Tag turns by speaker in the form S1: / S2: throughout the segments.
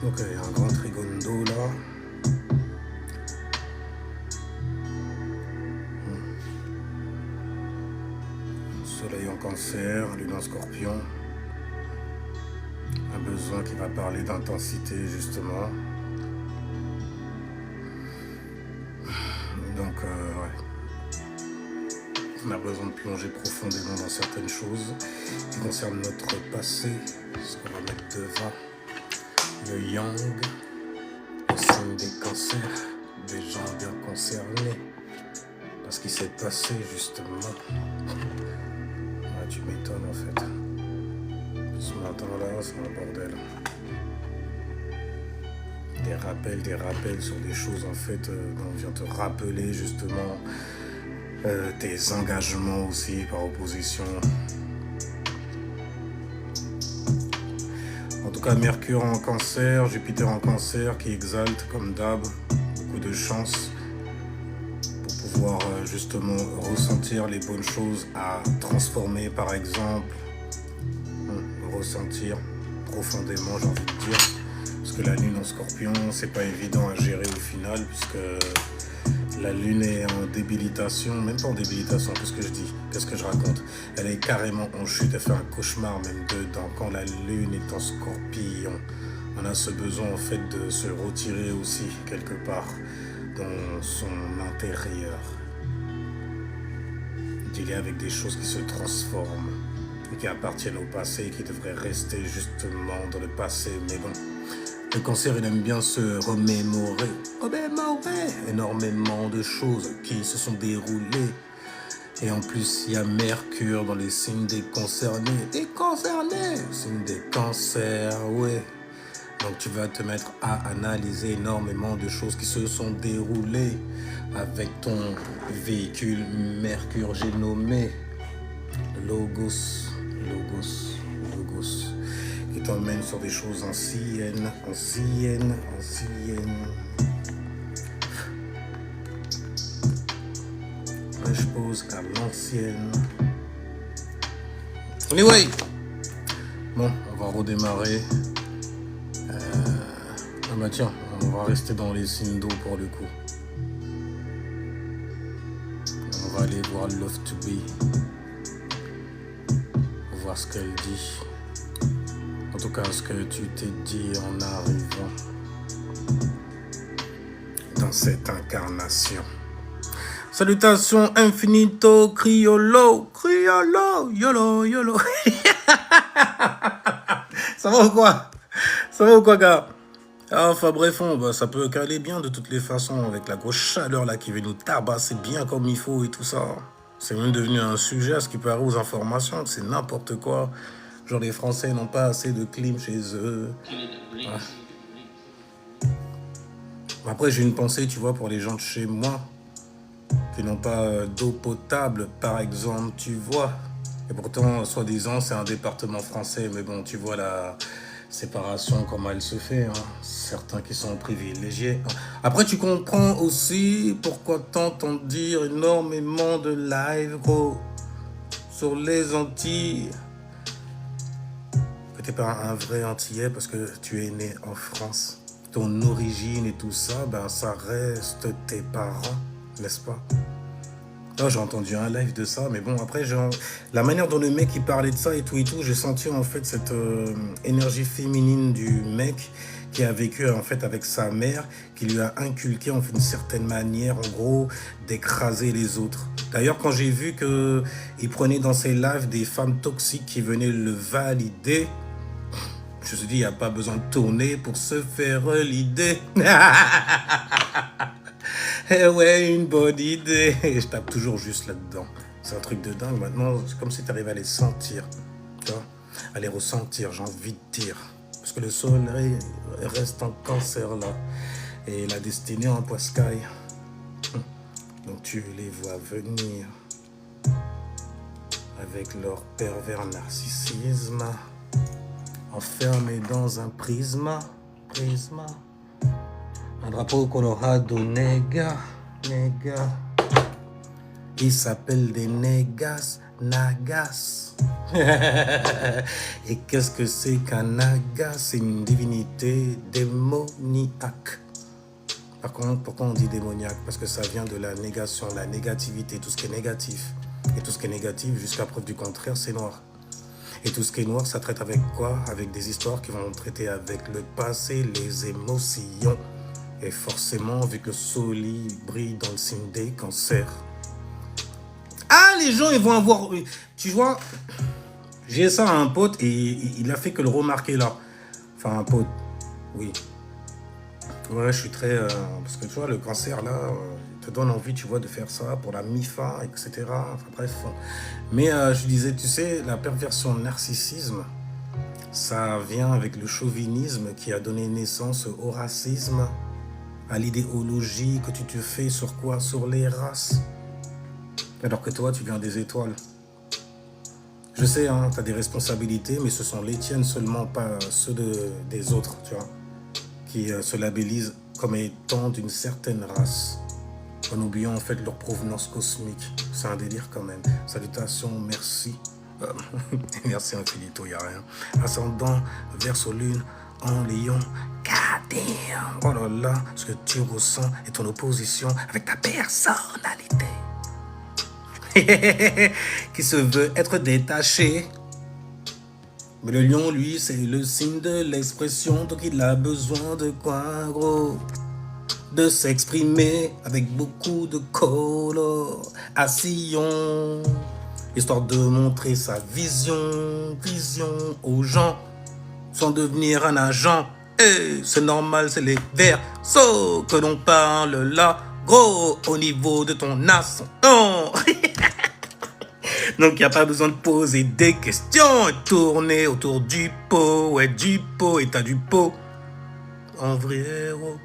S1: Ok, un grand trigondo là. Soleil en cancer, lune en scorpion. Un besoin qui va parler d'intensité justement. Donc ouais. On a besoin de plonger profondément dans certaines choses qui concernent notre passé. Ce qu'on va mettre devant. Le yang, le signe des cancers, des gens bien concernés. Parce qu'il s'est passé justement. Ouais, tu m'étonnes en fait. Ce matin-là, c'est un bordel. Des rappels sur des choses en fait dont on vient te rappeler justement tes engagements aussi par opposition. En tout cas, Mercure en cancer, Jupiter en cancer qui exalte comme d'hab, beaucoup de chance pour pouvoir justement ressentir les bonnes choses à transformer par exemple, ressentir profondément j'ai envie de dire. Parce que la lune en scorpion, c'est pas évident à gérer au final, puisque la lune est en débilitation, même pas en débilitation, qu'est-ce que je dis, qu'est-ce que je raconte? Elle est carrément en chute, elle fait un cauchemar même dedans. Quand la lune est en scorpion, on a ce besoin en fait de se retirer aussi quelque part dans son intérieur. Dealer avec des choses qui se transforment et qui appartiennent au passé et qui devraient rester justement dans le passé, mais bon. Le cancer, il aime bien se remémorer énormément de choses qui se sont déroulées. Et en plus, il y a Mercure dans les signes des concernés. Des concernés, signes des cancers, ouais. Donc tu vas te mettre à analyser énormément de choses qui se sont déroulées avec ton véhicule Mercure, j'ai nommé Logos. Qui t'emmène sur des choses anciennes. Là, je pose à l'ancienne. Anyway, bon, on va redémarrer. Ah bah tiens, on va rester dans les signes d'eau pour le coup. On va aller voir Love to Be. Pour voir ce qu'elle dit. En tout cas, ce que tu t'es dit en arrivant dans cette incarnation. Salutations infinito, criolo, yolo. Ça va ou quoi, gars? Enfin bref, ça peut caler bien de toutes les façons avec la grosse chaleur là qui veut nous tabasser bien comme il faut et tout ça. C'est même devenu un sujet à ce qui peut arriver aux informations, c'est n'importe quoi. Genre les Français n'ont pas assez de clim chez eux. Ouais. Après j'ai une pensée, tu vois, pour les gens de chez moi qui n'ont pas d'eau potable, par exemple, tu vois. Et pourtant, soi-disant, c'est un département français, mais bon, tu vois la séparation, comment elle se fait. Hein. Certains qui sont privilégiés. Après, tu comprends aussi pourquoi t'entends dire énormément de live, gros, sur les Antilles. Que t'es pas un vrai Antillais parce que tu es né en France. Ton origine et tout ça, ben ça reste tes parents, n'est-ce pas? Là, j'ai entendu un live de ça, mais bon, après, la manière dont le mec il parlait de ça et tout, j'ai senti en fait cette énergie féminine du mec qui a vécu en fait avec sa mère, qui lui a inculqué en fait une certaine manière, en gros, d'écraser les autres. D'ailleurs, quand j'ai vu qu'il prenait dans ses lives des femmes toxiques qui venaient le valider, je me suis dit, il n'y a pas besoin de tourner pour se faire l'idée. Eh ouais, une bonne idée. Je tape toujours juste là-dedans. C'est un truc de dingue. Maintenant, c'est comme si tu arrives à les sentir. Tu vois, à les ressentir, j'ai envie de dire. Parce que le soleil reste en cancer là. Et la destinée en poiscaille. Donc tu les vois venir. Avec leur pervers narcissisme. Enfermés dans un prisme. Un drapeau Colorado, nègre. Il s'appelle des nagas. Et qu'est-ce que c'est qu'un naga? C'est une divinité démoniaque. Par contre, pourquoi on dit démoniaque? Parce que ça vient de la négation, la négativité, tout ce qui est négatif. Et tout ce qui est négatif, jusqu'à preuve du contraire, c'est noir. Et tout ce qui est noir, ça traite avec quoi? Avec des histoires qui vont traiter avec le passé, les émotions. Et forcément, vu que le soleil brille dans le signe des cancers. Ah, les gens, ils vont avoir... Tu vois, j'ai ça à un pote et il a fait que le remarquer là. Enfin, un pote, oui. Ouais, je suis très... parce que tu vois, le cancer là, il te donne envie, tu vois, de faire ça pour la MIFA, etc. Enfin bref. Mais je disais, tu sais, la perversion narcissisme, ça vient avec le chauvinisme qui a donné naissance au racisme, à l'idéologie que tu te fais sur quoi? Sur les races. Alors que toi, tu viens des étoiles. Je sais, hein, tu as des responsabilités, mais ce sont les tiennes seulement, pas ceux des autres, tu vois, qui se labellisent comme étant d'une certaine race, en oubliant en fait leur provenance cosmique. C'est un délire quand même. Salutations, merci. Merci infinito, y a rien. Ascendant, Verseau lune, en lion. God damn. Oh là là, ce que tu ressens est ton opposition avec ta personnalité. Qui se veut être détaché. Mais le lion, lui, c'est le signe de l'expression. Donc il a besoin de quoi, gros? De s'exprimer avec beaucoup de coloration, histoire de montrer sa vision aux gens, sans devenir un agent. Et c'est normal, c'est les Verseaux que l'on parle là, gros, au niveau de ton ascendant. Donc il n'y a pas besoin de poser des questions, tourner autour du pot, ouais, du pot, et t'as du pot. En vrai, gros.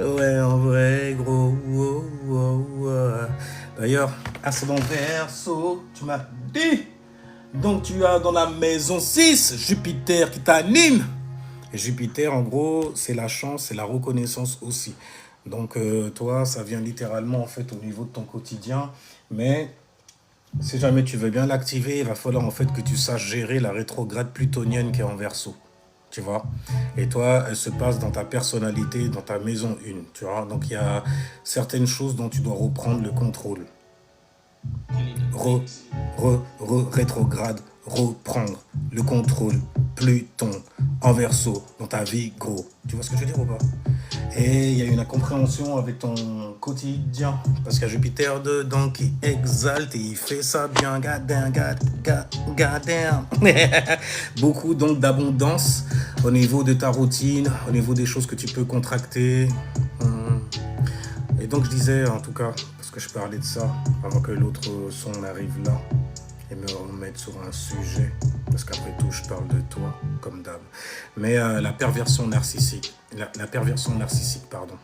S1: Ouais, en vrai, gros. D'ailleurs, ascendant Verseau, tu m'as dit. Donc tu as dans la maison 6 Jupiter qui t'anime. Et Jupiter, en gros, c'est la chance, c'est la reconnaissance aussi. Donc toi, ça vient littéralement en fait au niveau de ton quotidien. Mais si jamais tu veux bien l'activer, il va falloir en fait que tu saches gérer la rétrograde plutonienne qui est en Verseau. Tu vois, et toi, elle se passe dans ta personnalité, dans ta maison 1, tu vois. Donc il y a certaines choses dont tu dois reprendre le contrôle. Rétrograde, reprendre le contrôle, Pluton, en Verseau, dans ta vie, gros. Tu vois ce que je veux dire ou pas? Et il y a une incompréhension avec ton quotidien, parce qu'il y a Jupiter dedans qui exalte et il fait ça bien, gadin. Beaucoup donc d'abondance au niveau de ta routine, au niveau des choses que tu peux contracter. Et donc je disais, en tout cas, parce que je parlais de ça, avant que l'autre son arrive là et me remette sur un sujet, parce qu'après tout, je parle de toi, comme d'hab. Mais la perversion narcissique, pardon,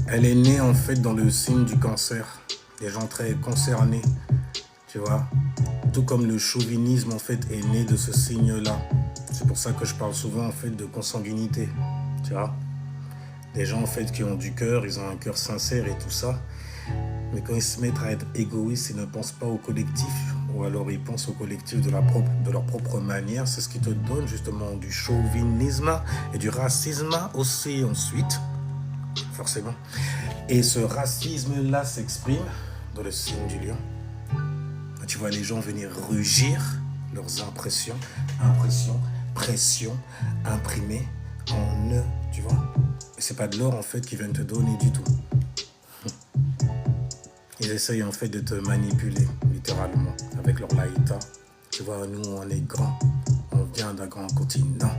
S1: elle est née en fait dans le signe du cancer, des gens très concernés, tu vois. Tout comme le chauvinisme en fait est né de ce signe-là. C'est pour ça que je parle souvent en fait de consanguinité, tu vois. Des gens en fait qui ont du cœur, ils ont un cœur sincère et tout ça. Mais quand ils se mettent à être égoïstes, ils ne pensent pas au collectif. Ou alors ils pensent au collectif de leur propre manière. C'est ce qui te donne justement du chauvinisme et du racisme aussi ensuite. Forcément. Et ce racisme-là s'exprime dans le signe du lion. Tu vois les gens venir rugir leurs impressions, pression, imprimées en eux, tu vois. Et c'est pas de l'or en fait qu'ils viennent te donner du tout. Ils essayent en fait de te manipuler, littéralement, avec leur laïta. Tu vois, nous on est grands, on vient d'un grand continent.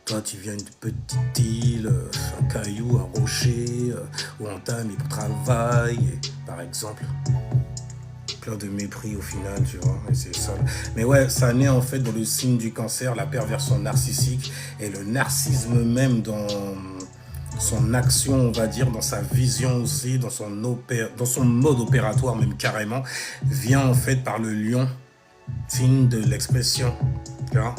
S1: Toi tu viens d'une petite île, un caillou, un rocher, où on t'a mis pour travail, par exemple. Plein de mépris au final, tu vois, et c'est ça. Mais ouais, ça naît en fait dans le signe du cancer, la perversion narcissique et le narcissisme même dans son action, on va dire, dans sa vision aussi, dans son mode opératoire même carrément, vient en fait par le lion, signe de l'expression, tu vois.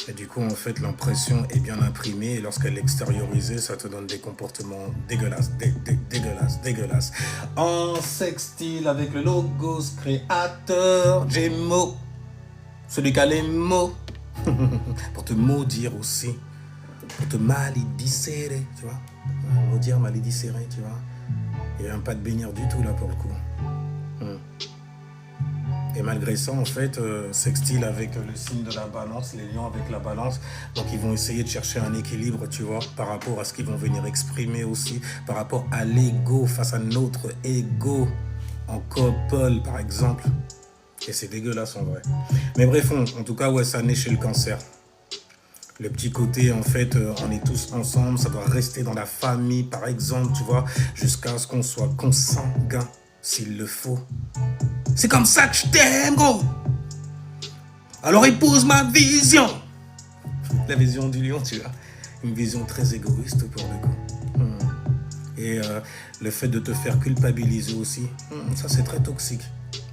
S1: Et du coup, en fait, l'impression est bien imprimée et lorsqu'elle est extériorisée, ça te donne des comportements dégueulasses, dégueulasses. En sextile avec le logos créateur, Gémeaux, celui qui a les mots, pour te maudire aussi, pour te malédicérer, tu vois. Maudire, malédicérer, tu vois. Il n'y a même pas de bénir du tout là pour le coup. Et malgré ça, en fait, sextile avec le signe de la balance, les lions avec la balance. Donc, ils vont essayer de chercher un équilibre, tu vois, par rapport à ce qu'ils vont venir exprimer aussi, par rapport à l'ego, face à notre ego, en couple, par exemple. Et c'est dégueulasse, en vrai. Mais bref, en tout cas, ouais, ça naît chez le cancer. Le petit côté, en fait, on est tous ensemble, ça doit rester dans la famille, par exemple, tu vois, jusqu'à ce qu'on soit consanguin, s'il le faut. C'est comme ça que je t'aime, gros. Alors épouse ma vision. La vision du lion, tu vois. Une vision très égoïste pour le coup. Et le fait de te faire culpabiliser aussi, ça c'est très toxique.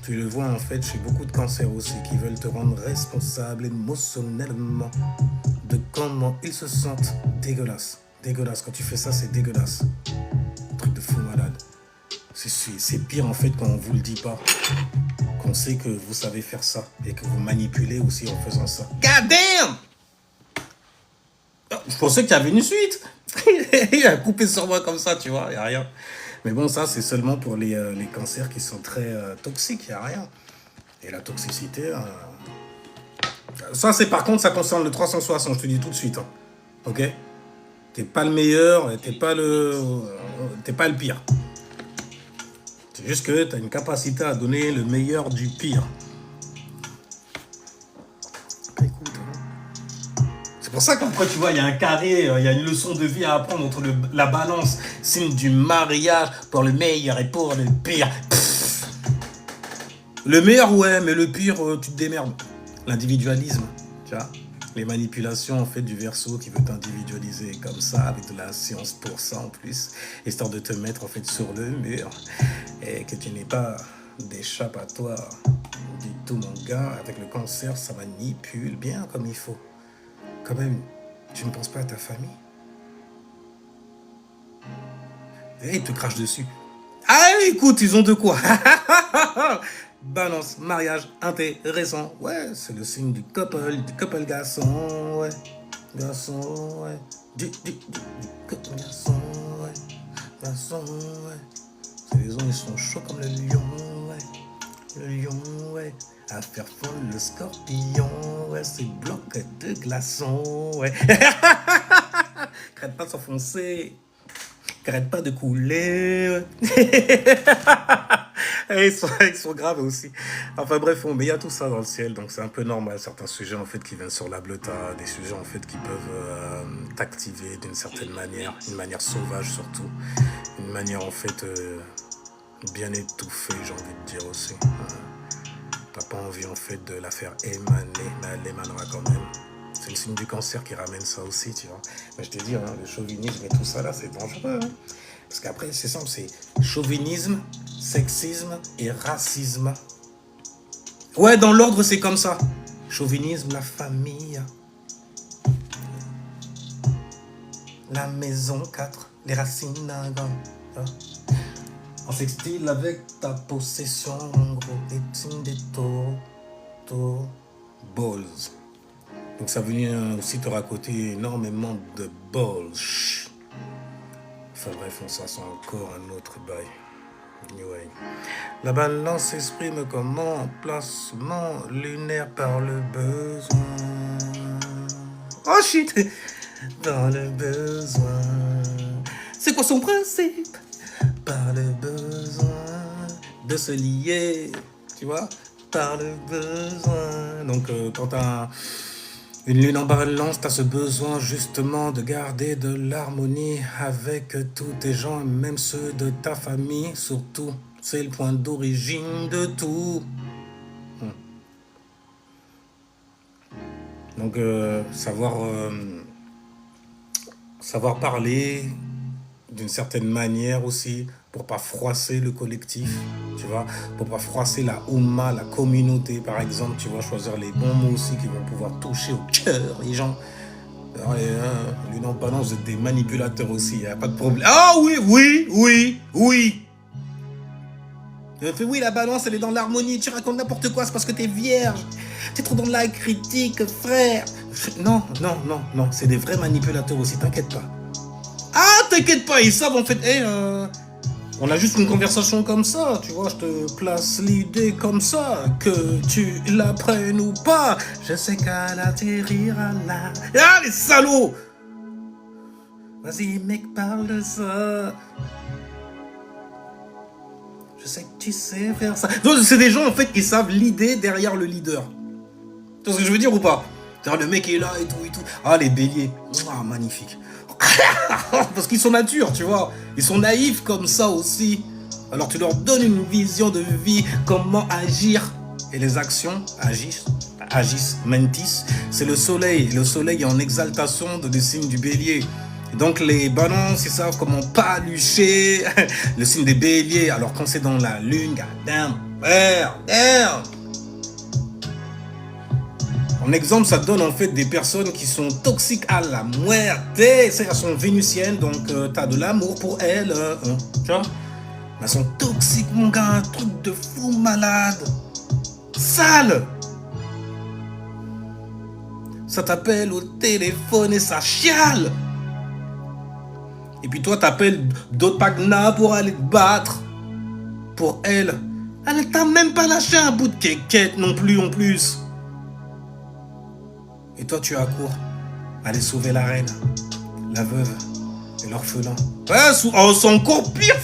S1: Tu le vois en fait chez beaucoup de cancers aussi qui veulent te rendre responsable émotionnellement de comment ils se sentent. Dégueulasse. Dégueulasse. Quand tu fais ça, c'est dégueulasse. Truc de fou malade. C'est pire en fait quand on vous le dit pas. Qu'on sait que vous savez faire ça et que vous manipulez aussi en faisant ça. God damn! Je pensais qu'il y avait une suite. Il a coupé sur moi comme ça, tu vois, il n'y a rien. Mais bon, ça, c'est seulement pour les cancers qui sont très toxiques, il n'y a rien. Et la toxicité, ça, c'est par contre, ça concerne le 360, je te dis tout de suite. Hein. Ok? T'es pas le meilleur, t'es pas le pire. C'est juste que tu as une capacité à donner le meilleur du pire. Écoute, c'est pour ça qu'après, tu vois, il y a un carré, il y a une leçon de vie à apprendre entre la balance, signe du mariage, pour le meilleur et pour le pire. Pff. Le meilleur, ouais, mais le pire, tu te démerdes. L'individualisme, tu vois. Les manipulations, en fait, du Verseau qui veut t'individualiser comme ça, avec de la science pour ça en plus, histoire de te mettre, en fait, sur le mur. Et que tu n'aies pas d'échappatoire du tout, mon gars. Avec le cancer, ça manipule bien comme il faut. Quand même, tu ne penses pas à ta famille. Et ils te crachent dessus. Ah, écoute, ils ont de quoi. Balance, mariage, intéressant. Ouais, c'est le signe du couple garçon, ouais. Garçon, ouais. Du couple garçon, ouais. Garçon, ouais. Les hommes, ils sont chauds comme le lion, ouais. Le lion, ouais. À faire fondre le scorpion, ouais. C'est bloc de glaçons, ouais. Arrête pas de s'enfoncer. Arrête pas de couler. Ils sont graves aussi. Enfin bref, mais il y a tout ça dans le ciel, donc c'est un peu normal. Certains sujets en fait qui viennent sur la bleuta, des sujets en fait qui peuvent t'activer d'une certaine manière, une manière sauvage surtout, une manière en fait bien étouffée, j'ai envie de dire aussi. T'as pas envie en fait de la faire émaner, mais elle émanera quand même. C'est le signe du cancer qui ramène ça aussi, tu vois. Mais je te dis, le chauvinisme et tout ça là, c'est dangereux. Hein. Parce qu'après, c'est simple, c'est chauvinisme, sexisme et racisme. Ouais, dans l'ordre, c'est comme ça. Chauvinisme, la famille. La maison 4, les racines. En sextile avec ta possession, en gros, des signes des taureaux, balls. Donc ça vient aussi te raconter énormément de balls. Enfin bref, ça c'est encore un autre bail. Anyway. La balance s'exprime comme emplacement lunaire par le besoin. Oh shit! Par le besoin. C'est quoi son principe? Par le besoin de se lier, tu vois? Par le besoin. Donc quand t'as une lune en balance, t'as ce besoin justement de garder de l'harmonie avec tous tes gens, même ceux de ta famille, surtout. C'est le point d'origine de tout. Donc, savoir parler d'une certaine manière aussi, pour pas froisser le collectif, tu vois, pour pas froisser la Oumma, la communauté, par exemple, tu vois, choisir les bons mots aussi qui vont pouvoir toucher au cœur les gens. Alors, lui, non, balance, vous êtes des manipulateurs aussi, il n'y a pas de problème. Ah oui, oui, oui, oui. Il fait, oui, la balance, elle est dans l'harmonie, tu racontes n'importe quoi, c'est parce que t'es vierge. T'es trop dans la critique, frère. Non, non, non, non, c'est des vrais manipulateurs aussi, t'inquiète pas. Ah, t'inquiète pas, ils savent en fait, on a juste une conversation comme ça, tu vois, je te place l'idée comme ça, que tu la prennes ou pas. Je sais qu'elle atterrira là. Ah, les salauds! Vas-y, mec, parle de ça. Je sais que tu sais faire ça. Donc, c'est des gens, en fait, qui savent l'idée derrière le leader. Tu vois ce que je veux dire ou pas? Le mec est là et tout, et tout. Ah, les béliers. Ah, magnifique. Parce qu'ils sont nature, tu vois. Ils sont naïfs comme ça aussi. Alors, tu leur donnes une vision de vie, comment agir. Et les actions agissent, mentis. C'est le soleil. Le soleil est en exaltation de le signe du bélier. Donc les balances, ils savent comment palucher le signe des béliers. Alors quand c'est dans la lune, damn. En exemple, ça donne en fait des personnes qui sont toxiques à la muerte. Elles sont vénusiennes, donc t'as de l'amour pour elles. Tu vois? Elles sont toxiques, mon gars, un truc de fou malade. Sale. Ça t'appelle au téléphone et ça chiale. Et puis toi, t'appelles d'autres pagnas pour aller te battre. Pour elle. Elle t'a même pas lâché un bout de quéquette non plus, en plus. Et toi, tu as court. Aller sauver la reine, la veuve et l'orphelin. Ouais, c'est encore pire.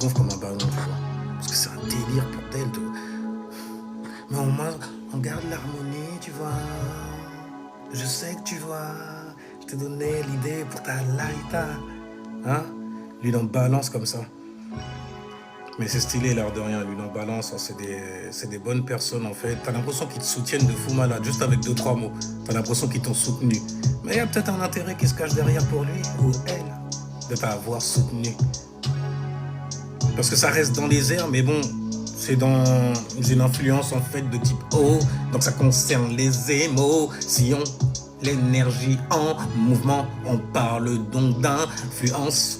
S1: Gonfle comme un ballon, tu vois. Parce que c'est un délire pour tel. Mais au moins, on garde l'harmonie, tu vois. Je sais que tu vois. Je t'ai donné l'idée pour ta laïta. Hein? Lui, on balance comme ça. Mais c'est stylé, l'air de rien. Lui, on balance. C'est des bonnes personnes, en fait. T'as l'impression qu'ils te soutiennent de fou malade, juste avec 2-3 mots. T'as l'impression qu'ils t'ont soutenu. Mais il y a peut-être un intérêt qui se cache derrière pour lui ou elle de t'avoir soutenu. Parce que ça reste dans les airs, mais bon, c'est dans une influence en fait de type O, donc ça concerne les émotions, l'énergie en mouvement. On parle donc d'influence,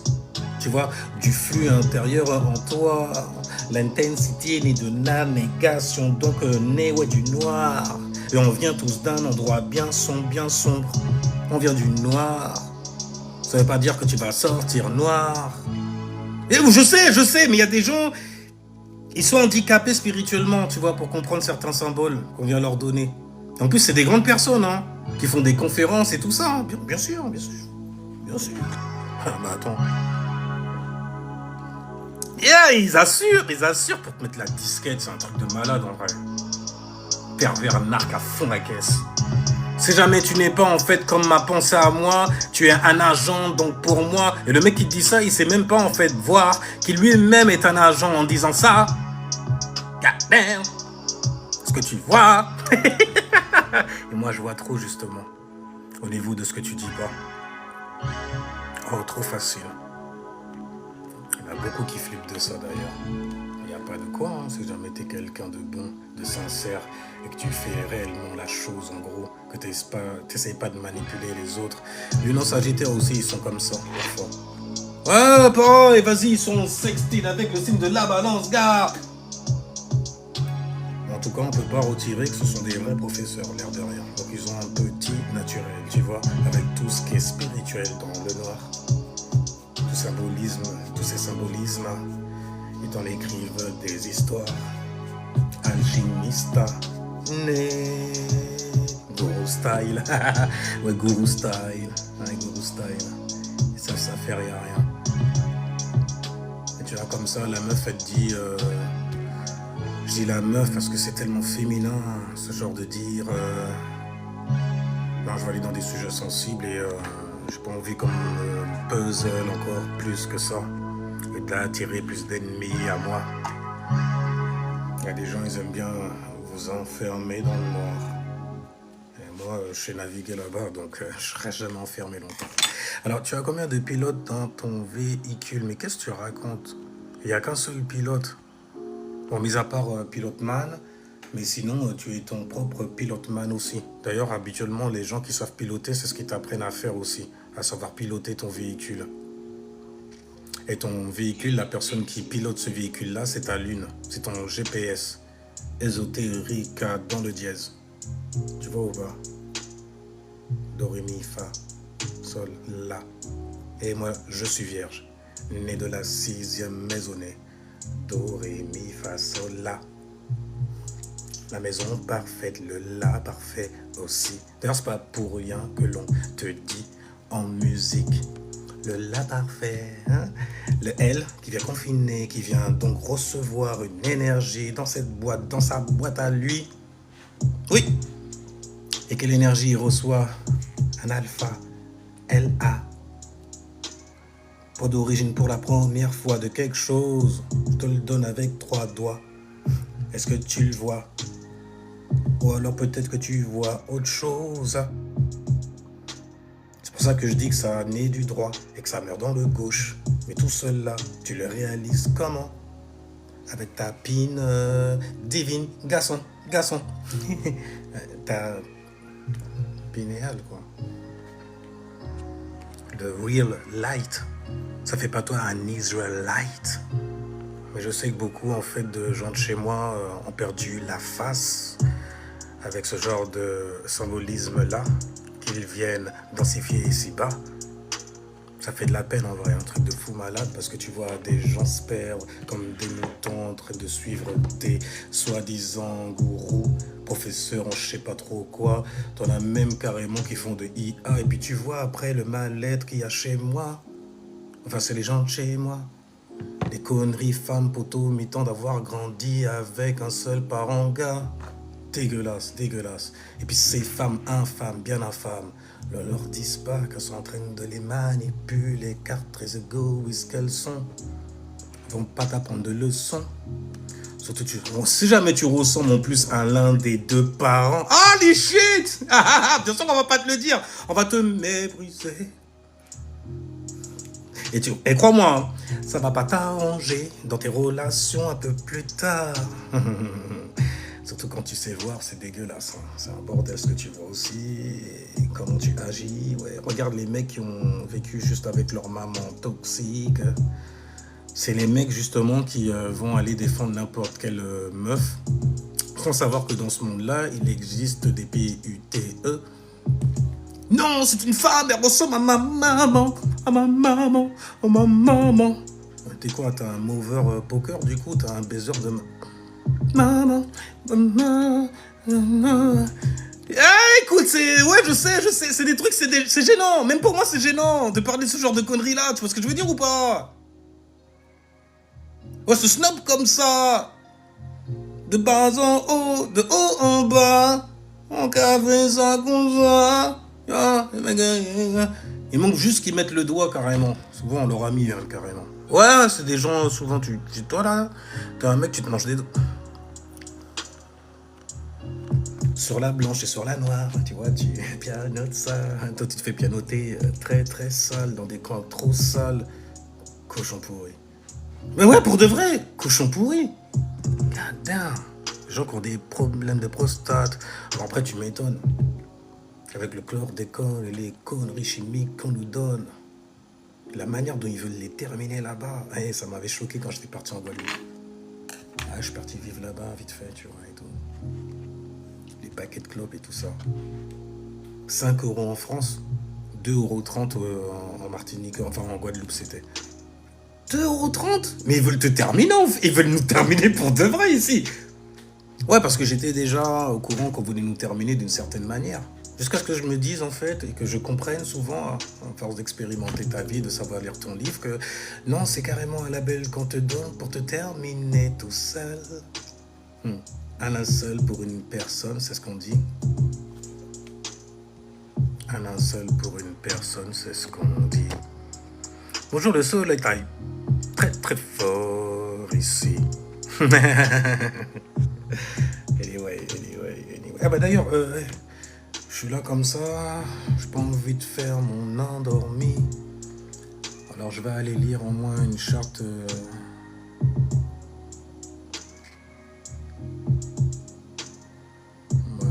S1: tu vois, du flux intérieur en toi. L'intensité née de la négation, donc née du noir. Et on vient tous d'un endroit bien sombre. On vient du noir. Ça veut pas dire que tu vas sortir noir. Et je sais, mais il y a des gens, ils sont handicapés spirituellement, tu vois, pour comprendre certains symboles qu'on vient leur donner. En plus, c'est des grandes personnes, hein, qui font des conférences et tout ça. Hein. Bien sûr. Ah, bah attends. Yeah, ils assurent pour te mettre la disquette, c'est un truc de malade en vrai. Pervers narc à fond la caisse. Si jamais tu n'es pas en fait comme ma pensée à moi, tu es un agent donc pour moi. Et le mec qui dit ça, il sait même pas en fait voir qu'il lui-même est un agent en disant ça. God damn. Est-ce que tu vois? Et moi je vois trop justement. Au niveau de ce que tu dis pas. Oh, trop facile. Il y en a beaucoup qui flippent de ça d'ailleurs. Il n'y a pas de quoi, hein, si jamais tu es quelqu'un de bon, de sincère, et que tu fais réellement la chose en gros, que tu n'essayes pas de manipuler les autres. Les non-sagittaires aussi, ils sont comme ça, parfois. Ouais, bah, et vas-y, ils sont sextiles avec le signe de la balance, gars. En tout cas, on ne peut pas retirer que ce sont des vrais professeurs, l'air de rien. Donc ils ont un petit naturel, tu vois, avec tout ce qui est spirituel dans le noir. Tout symbolisme, tous ces symbolismes. Ils t'en écrivent des histoires. Alchimista. Guru style. Ouais, Guru style. Ouais, Guru style. Et ça fait rien. Et tu vois, comme ça, la meuf, elle te dit... je dis la meuf parce que c'est tellement féminin, ce genre de dire... Non, je vais aller dans des sujets sensibles et j'ai pas envie qu'on me puzzle encore plus que ça. Et d'attirer plus d'ennemis à moi. Il y a des gens, ils aiment bien vous enfermer dans le noir. Et moi, je sais naviguer là-bas, donc je ne serai jamais enfermé longtemps. Alors, tu as combien de pilotes dans ton véhicule? Mais qu'est-ce que tu racontes? Il n'y a qu'un seul pilote. Bon, mis à part piloteman, mais sinon, tu es ton propre piloteman aussi. D'ailleurs, habituellement, les gens qui savent piloter, c'est ce qu'ils t'apprennent à faire aussi, à savoir piloter ton véhicule. Et ton véhicule, la personne qui pilote ce véhicule-là, c'est ta lune, c'est ton GPS. Ésotérique dans le dièse. Tu vois ou pas? Do, ré, mi, fa, sol, la. Et moi, je suis vierge, né de la 6e maisonnée. Do, ré, mi, fa, sol, la. La maison parfaite, le la parfait aussi. D'ailleurs, c'est pas pour rien que l'on te dit en musique le la parfait, hein? Le L qui vient confiner, qui vient donc recevoir une énergie dans cette boîte, dans sa boîte à lui. Oui. Et quelle énergie il reçoit? Un alpha, LA. Pas d'origine pour la première fois de quelque chose. Je te le donne avec 3 doigts. Est-ce que tu le vois? Ou alors peut-être que tu vois autre chose. C'est pour ça que je dis que ça naît du droit et que ça meurt dans le gauche. Mais tout seul là, tu le réalises comment? Avec ta pine divine, garçon. Ta pinéale, quoi. The real light. Ça fait pas toi un Israelite. Mais je sais que beaucoup, en fait, de gens de chez moi ont perdu la face avec ce genre de symbolisme-là, qu'ils viennent densifier ici-bas. Ça fait de la peine en vrai, un truc de fou malade, parce que tu vois des gens se perdre comme des moutons en train de suivre des soi-disant gourous, professeurs en je sais pas trop quoi. T'en as même carrément qui font de IA, et puis tu vois après le mal-être qu'il y a chez moi. Enfin, c'est les gens de chez moi. Des conneries, femmes, poteaux, mi-temps d'avoir grandi avec un seul parent gars. Dégueulasse, dégueulasse. Et puis ces femmes infâmes, bien infâmes, ne leur disent pas qu'elles sont en train de les manipuler, car très égoïstes qu'elles sont. Elles vont pas t'apprendre de leçons. Surtout, si jamais tu ressembles en plus à l'un des 2 parents. Ah, les shit! Bien sûr qu'on va pas te le dire. On va te mépriser. Et crois-moi, hein, ça va pas t'arranger dans tes relations un peu plus tard. Surtout quand tu sais voir, c'est dégueulasse. Hein. C'est un bordel ce que tu vois aussi. Et comment tu agis. Ouais. Regarde les mecs qui ont vécu juste avec leur maman toxique. C'est les mecs justement qui vont aller défendre n'importe quelle meuf. Sans savoir que dans ce monde-là, il existe des PUTE. Non, c'est une femme, elle ressemble à ma maman. À ma maman. À ma maman. T'es quoi, t'as un mover poker du coup? T'as un baiser de maman. Maman. Ah, écoute, c'est... Ouais, je sais, c'est des trucs, c'est gênant. Même pour moi, c'est gênant de parler de ce genre de conneries là. Tu vois ce que je veux dire ou pas? Ouais, ce snob comme ça. De bas en haut, de haut en bas. On café ça comme ça. Il manque juste qu'ils mettent le doigt carrément. Souvent, on leur a mis carrément. Ouais, c'est des gens, souvent, toi là, t'es un mec, tu te manges des doigts. Sur la blanche et sur la noire, tu vois, tu pianotes ça. Toi, tu te fais pianoter très très sale, dans des coins trop sales. Cochon pourri. Mais ouais, pour de vrai, cochon pourri. Damn. Les gens qui ont des problèmes de prostate. Alors après, tu m'étonnes. Avec le chlordécone et les conneries chimiques qu'on nous donne. La manière dont ils veulent les terminer là-bas. Hey, ça m'avait choqué quand j'étais parti en Guadeloupe. Ah, je suis parti vivre là-bas, vite fait, tu vois, et tout. Les paquets de clopes et tout ça. 5 € en France, 2,30 € en Martinique, enfin en Guadeloupe, c'était. 2,30 €? Mais ils veulent te terminer, ils veulent nous terminer pour de vrai ici. Ouais, parce que j'étais déjà au courant qu'on voulait nous terminer d'une certaine manière. Jusqu'à ce que je me dise, en fait, et que je comprenne souvent, à force d'expérimenter ta vie, de savoir lire ton livre, que non, c'est carrément un label qu'on te donne pour te terminer tout seul. Un linceul pour une personne, c'est ce qu'on dit. Un linceul pour une personne, c'est ce qu'on dit. Bonjour, le soleil taille très très fort ici. Anyway. Ah bah d'ailleurs, je suis là comme ça, j'ai pas envie de faire mon endormi. Alors je vais aller lire au moins une charte. Ouais.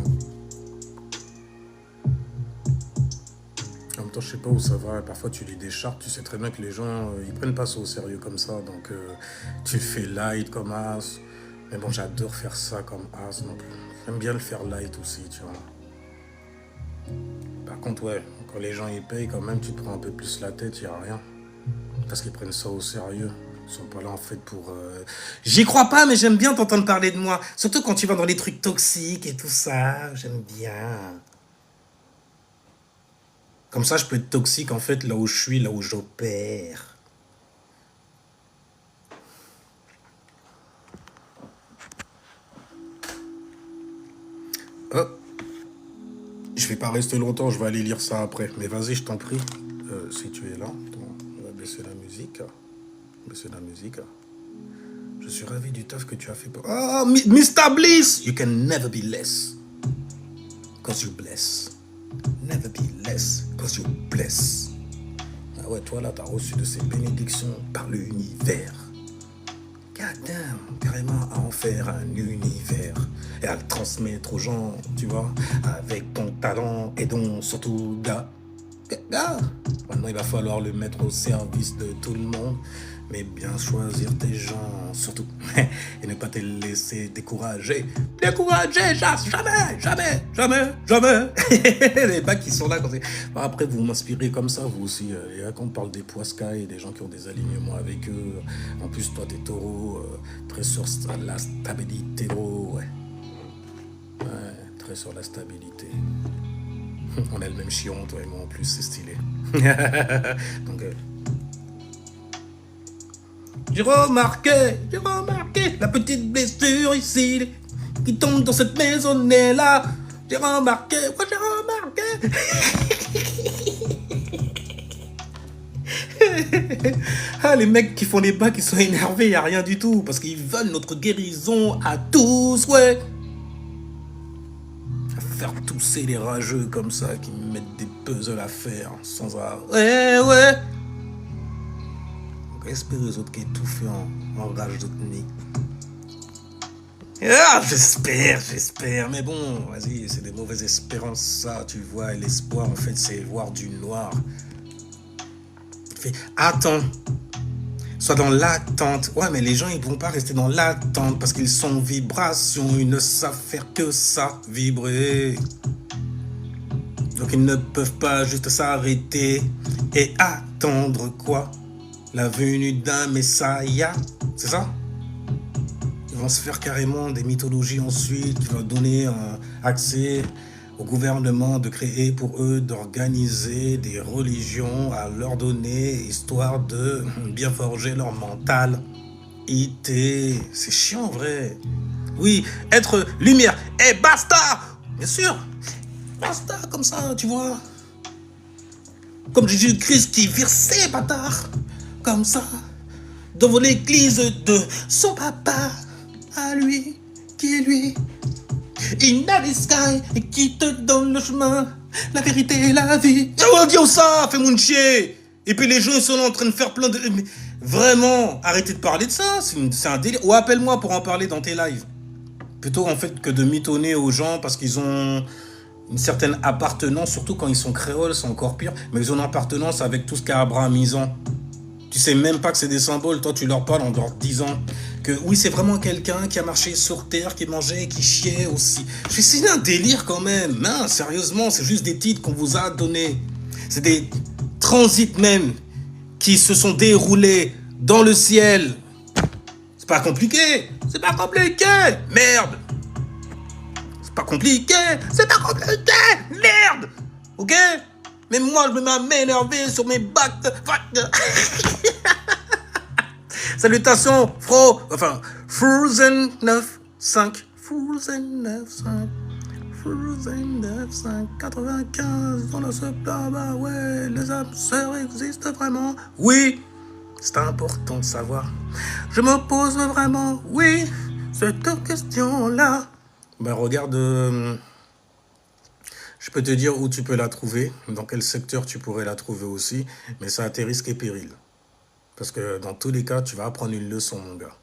S1: En même temps, je sais pas où ça va. Parfois, tu lis des chartes, tu sais très bien que les gens, ils prennent pas ça au sérieux comme ça. Donc, tu le fais light comme as. Mais bon, j'adore faire ça comme as. Donc, j'aime bien le faire light aussi, tu vois. Par contre, ouais, quand les gens y payent, quand même, tu te prends un peu plus la tête, y a rien. Parce qu'ils prennent ça au sérieux. Ils sont pas là en fait pour... J'y crois pas, mais j'aime bien t'entendre parler de moi. Surtout quand tu vas dans les trucs toxiques et tout ça. J'aime bien. Comme ça, je peux être toxique en fait là où je suis, là où j'opère. Oh, je vais pas rester longtemps, je vais aller lire ça après. Mais vas-y, je t'en prie. Si tu es là, on va baisser la musique. Baisser la musique. Je suis ravi du taf que tu as fait. Oh, Mr. Bliss! You can never be less. Cause you bless. Never be less. Cause you bless. Ah ouais, toi là, t'as reçu de ces bénédictions par l'univers. God damn, carrément à en faire un univers et à le transmettre aux gens, tu vois, avec ton talent et donc surtout maintenant il va falloir le mettre au service de tout le monde, mais bien choisir tes gens surtout et ne pas te laisser décourager. Décourager, jamais. Les bacs qui sont là, après vous m'inspirez comme ça, vous aussi. Quand on parle des poiscailles et des gens qui ont des alignements avec eux, en plus toi t'es taureau, très sur la stabilité, gros, ouais, très sur la stabilité. On a le même chion, toi et moi en plus, c'est stylé. Donc, j'ai remarqué la petite blessure ici qui tombe dans cette maisonnée là. J'ai remarqué. Ah, les mecs qui font des bacs, qui sont énervés, y a rien du tout, parce qu'ils veulent notre guérison à tous, ouais. Faire tousser les rageux comme ça, qui mettent des puzzles à faire sans arrêt. Ouais. Donc espérez les autres qui étouffent en rage de nez. Ah, j'espère, mais bon, vas-y, c'est des mauvaises espérances, ça, tu vois, et l'espoir, en fait, c'est voir du noir. Attends, sois dans l'attente. Ouais, mais les gens, ils vont pas rester dans l'attente parce qu'ils sont en vibration, ils ne savent faire que ça, vibrer. Donc ils ne peuvent pas juste s'arrêter et attendre quoi? La venue d'un messiah, c'est ça? Ils vont se faire carrément des mythologies ensuite, qui vont donner accès au gouvernement de créer pour eux, d'organiser des religions à leur donner, histoire de bien forger leur mental. IT, c'est chiant en vrai. Oui, être lumière, et basta! Bien sûr, basta comme ça, tu vois. Comme Jésus-Christ qui vire ses bâtards, comme ça, dans l'église de son papa, à lui, qui est lui. In the sky, et qui te donne le chemin, la vérité et la vie. Oh, dis ça, fais-moi chier. Et puis les gens, ils sont là en train de faire plein de... Mais vraiment, arrêtez de parler de ça, c'est un délire. Ou appelle-moi pour en parler dans tes lives. Plutôt en fait que de mitonner aux gens parce qu'ils ont une certaine appartenance, surtout quand ils sont créoles, c'est encore pire, mais ils ont une appartenance avec tout ce qu'a abrahamisant. Tu sais même pas que c'est des symboles, toi tu leur parles en leur disant que oui, c'est vraiment quelqu'un qui a marché sur terre, qui mangeait et qui chiait aussi. Je fais, c'est un délire quand même, hein, sérieusement, c'est juste des titres qu'on vous a donnés. C'est des transits même qui se sont déroulés dans le ciel. C'est pas compliqué, merde. C'est pas compliqué, merde. Ok? Mais moi, je me mets à m'énerver sur mes bacs de... Salutations, Frozen 9.5. Frozen 9.5. Frozen 9.5. 95 dans le sub là-bas, ouais, les âmes sœurs existent vraiment. Oui, C'est important de savoir. Je me pose vraiment, oui, cette question-là. Ben regarde, je peux te dire où tu peux la trouver, dans quel secteur tu pourrais la trouver aussi, mais ça a tes risques et périls. Parce que dans tous les cas, tu vas apprendre une leçon, mon gars.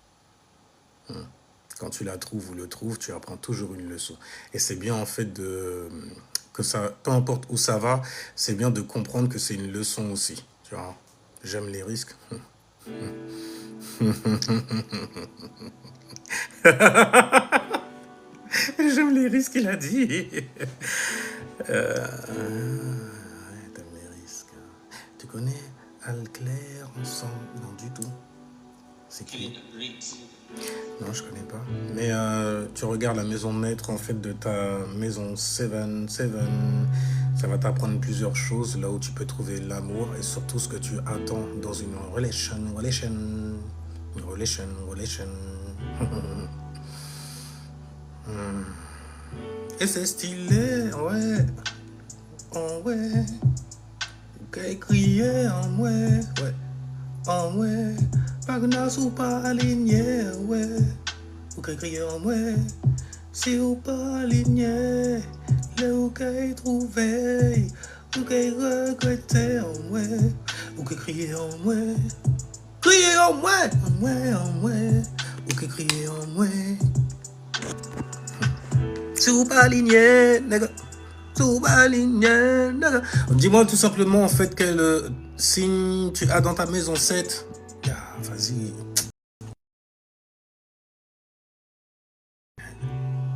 S1: Quand tu la trouves ou le trouves, tu apprends toujours une leçon. Et c'est bien en fait que ça, peu importe où ça va, c'est bien de comprendre que c'est une leçon aussi. Tu vois, j'aime les risques. J'aime les risques, il a dit. T'aimes les risques. Tu connais Alclair ensemble? Non, du tout. C'est qui? Non, je connais pas. Mais tu regardes la maison maître en fait de ta maison 7. Ça va t'apprendre plusieurs choses là où tu peux trouver l'amour et surtout ce que tu attends dans une relation. Et c'est stylé, ouais. Oh ouais. Qu'est crier en moi, ouais. En moi. Pas que n'a sous pas aligné, ouais. Ou qu'est crier en moi. Si ou pas aligné. Le ou qu'est trouvé. Ou qu'est regretté en moi. Ou qu'est crier en moi. Crier en moi. En moi, en moi. Ou qu'est crier en moi. Si ou pas aligné, nègre. Dis-moi tout simplement en fait quel signe tu as dans ta maison 7. Ah, vas-y.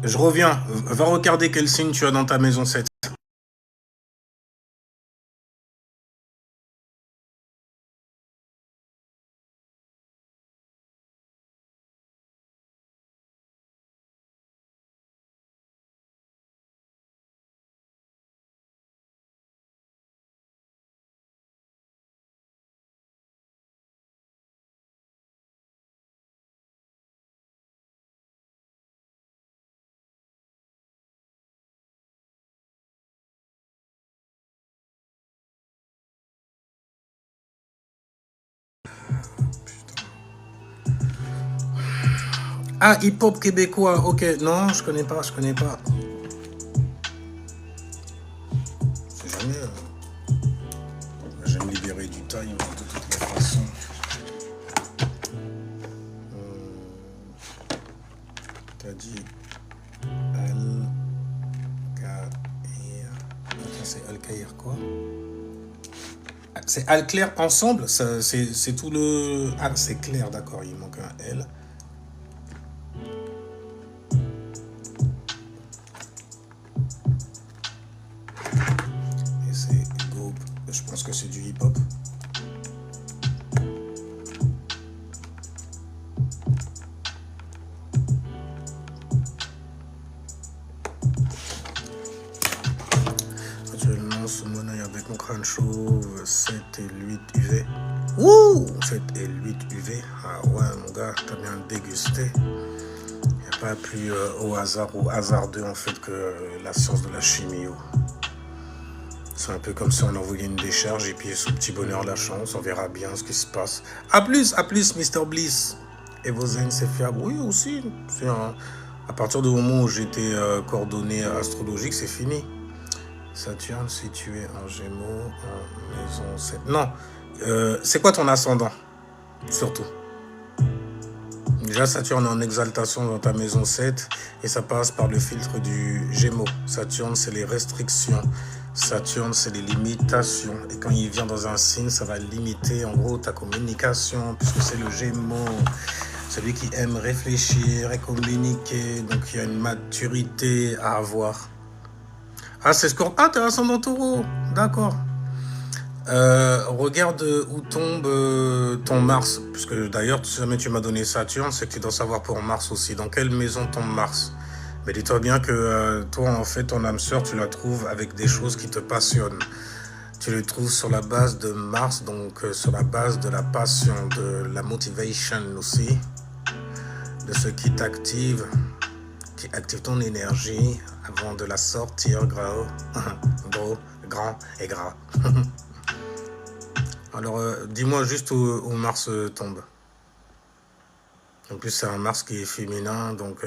S1: Je reviens. Va regarder quel signe tu as dans ta maison 7. Ah, hip-hop québécois, ok. Non, je connais pas. C'est jamais. J'aime libérer du time de toutes les façons. T'as dit Al-Kaïr. C'est Al-Kaïr quoi? C'est Al-Clair ensemble? C'est tout le... Ah, c'est clair, d'accord, il manque un L. Et c'est Go. Je pense que c'est du hip-hop. Actuellement, ce monoeil avec mon crâne chauve, 7 et 8 UV. Ouh, 7 et 8 UV. Ah ouais, mon gars, t'as bien dégusté. Il n'y a pas plus au hasard ou hasardeux en fait que la science de la chimie. C'est un peu comme si on envoyait une décharge et puis ce petit bonheur la chance, on verra bien ce qui se passe. A plus, Mr. Bliss. Et vos zen, c'est fiable. Oui, aussi. À partir du moment où j'étais coordonné astrologique, c'est fini. Saturne situé en Gémeaux, en maison 7. Non, c'est quoi ton ascendant? Surtout. Déjà, Saturne est en exaltation dans ta maison 7 et ça passe par le filtre du Gémeaux. Saturne, c'est les restrictions. Saturne, c'est les limitations. Et quand il vient dans un signe, ça va limiter en gros ta communication, puisque c'est le Gémeaux, celui qui aime réfléchir et communiquer. Donc il y a une maturité à avoir. Ah, c'est Scorpion. Ah, t'es ascendant Taureau. D'accord. Regarde où tombe ton Mars. Puisque d'ailleurs, si jamais tu m'as donné Saturne, c'est que tu dois savoir pour Mars aussi. Dans quelle maison tombe Mars? Mais dis-toi bien que toi, en fait, ton âme sœur, tu la trouves avec des choses qui te passionnent. Tu le trouves sur la base de Mars, donc sur la base de la passion, de la motivation aussi, de ce qui t'active, qui active ton énergie avant de la sortir gros, grand et gras. Alors, dis-moi juste où Mars tombe. En plus, c'est un Mars qui est féminin, donc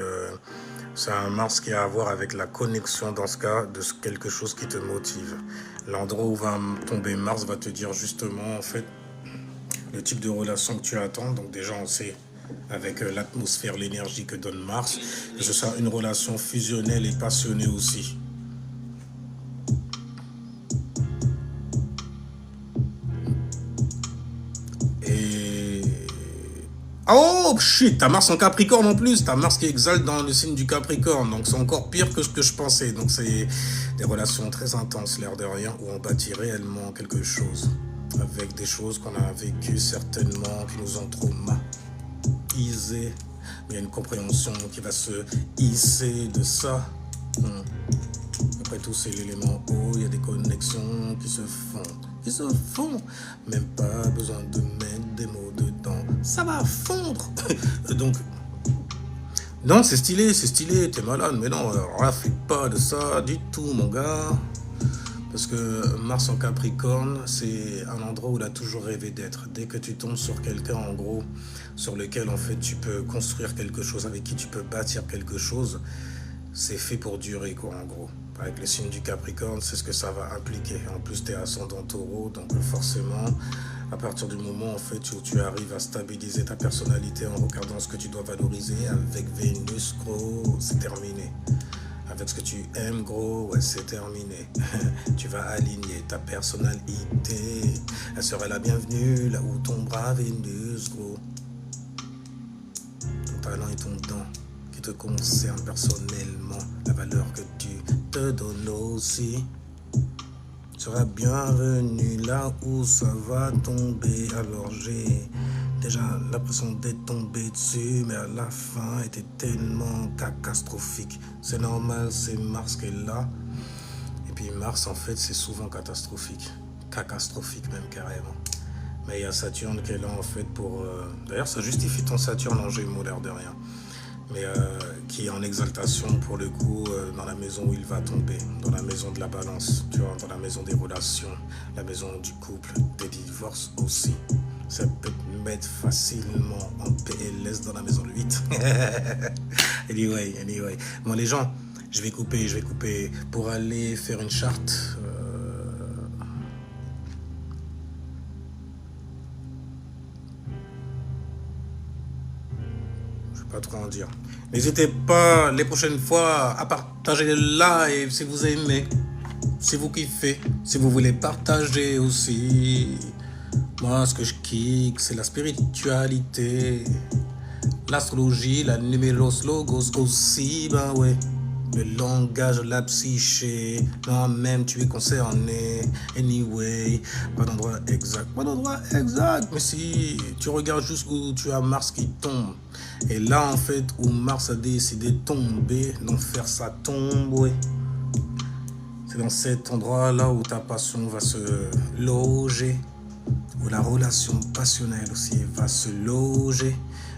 S1: c'est un Mars qui a à voir avec la connexion, dans ce cas, de quelque chose qui te motive. L'endroit où va tomber Mars va te dire justement, en fait, le type de relation que tu attends. Donc déjà, on sait, avec l'atmosphère, l'énergie que donne Mars, que ce soit une relation fusionnelle et passionnée aussi. Et... Oh shit, t'as Mars en Capricorne en plus, t'as Mars qui exalte dans le signe du Capricorne, donc c'est encore pire que ce que je pensais. Donc c'est des relations très intenses, l'air de rien, où on bâtit réellement quelque chose, avec des choses qu'on a vécues certainement, qui nous ont traumatisés. Il y a une compréhension qui va se hisser de ça. Après tout, c'est l'élément haut, il y a des connexions qui se font. Qui se font. Même pas besoin de mettre des mots dedans. Ça va fondre. Donc, non, c'est stylé, t'es malade. Mais non, raffique pas de ça du tout, mon gars. Parce que Mars en Capricorne, c'est un endroit où il a toujours rêvé d'être. Dès que tu tombes sur quelqu'un, en gros, sur lequel, en fait, tu peux construire quelque chose, avec qui tu peux bâtir quelque chose, c'est fait pour durer, quoi, en gros. Avec le signe du Capricorne, c'est ce que ça va impliquer. En plus, tu es ascendant Taureau, donc forcément, à partir du moment en fait, où tu arrives à stabiliser ta personnalité en regardant ce que tu dois valoriser, avec Vénus, gros, c'est terminé. Avec ce que tu aimes, gros, ouais, c'est terminé. Tu vas aligner ta personnalité. Elle serait la bienvenue là où tombera Vénus, gros. Ton talent et ton don qui te concerne personnellement. La valeur que tu te donnes aussi sera bienvenue là où ça va tomber. Alors j'ai déjà l'impression d'être tombé dessus, mais à la fin était tellement catastrophique. C'est normal, c'est Mars qui est là. Et puis Mars en fait c'est souvent catastrophique. Catastrophique même carrément. Mais il y a Saturne qui est là en fait pour... D'ailleurs ça justifie ton Saturne en Gémeaux, l'air de rien. Mais qui est en exaltation pour le coup dans la maison où il va tomber, dans la maison de la balance, tu vois, dans la maison des relations, la maison du couple, des divorces aussi. Ça peut te mettre facilement en PLS dans la maison 8. Anyway. Bon les gens, je vais couper pour aller faire une charte. Pas trop en dire. N'hésitez pas les prochaines fois à partager le live si vous aimez, si vous kiffez, si vous voulez partager aussi. Moi, ce que je kiffe, c'est la spiritualité, l'astrologie, la numéros logos aussi, ben ouais. Le langage, la psyché, non, même tu es concerné. Anyway, pas d'endroit exact, mais si tu regardes jusqu'où tu as Mars qui tombe, et là en fait où Mars a décidé de tomber, d'en faire sa tombe, ouais. C'est dans cet endroit là où ta passion va se loger, où la relation passionnelle aussi va se loger.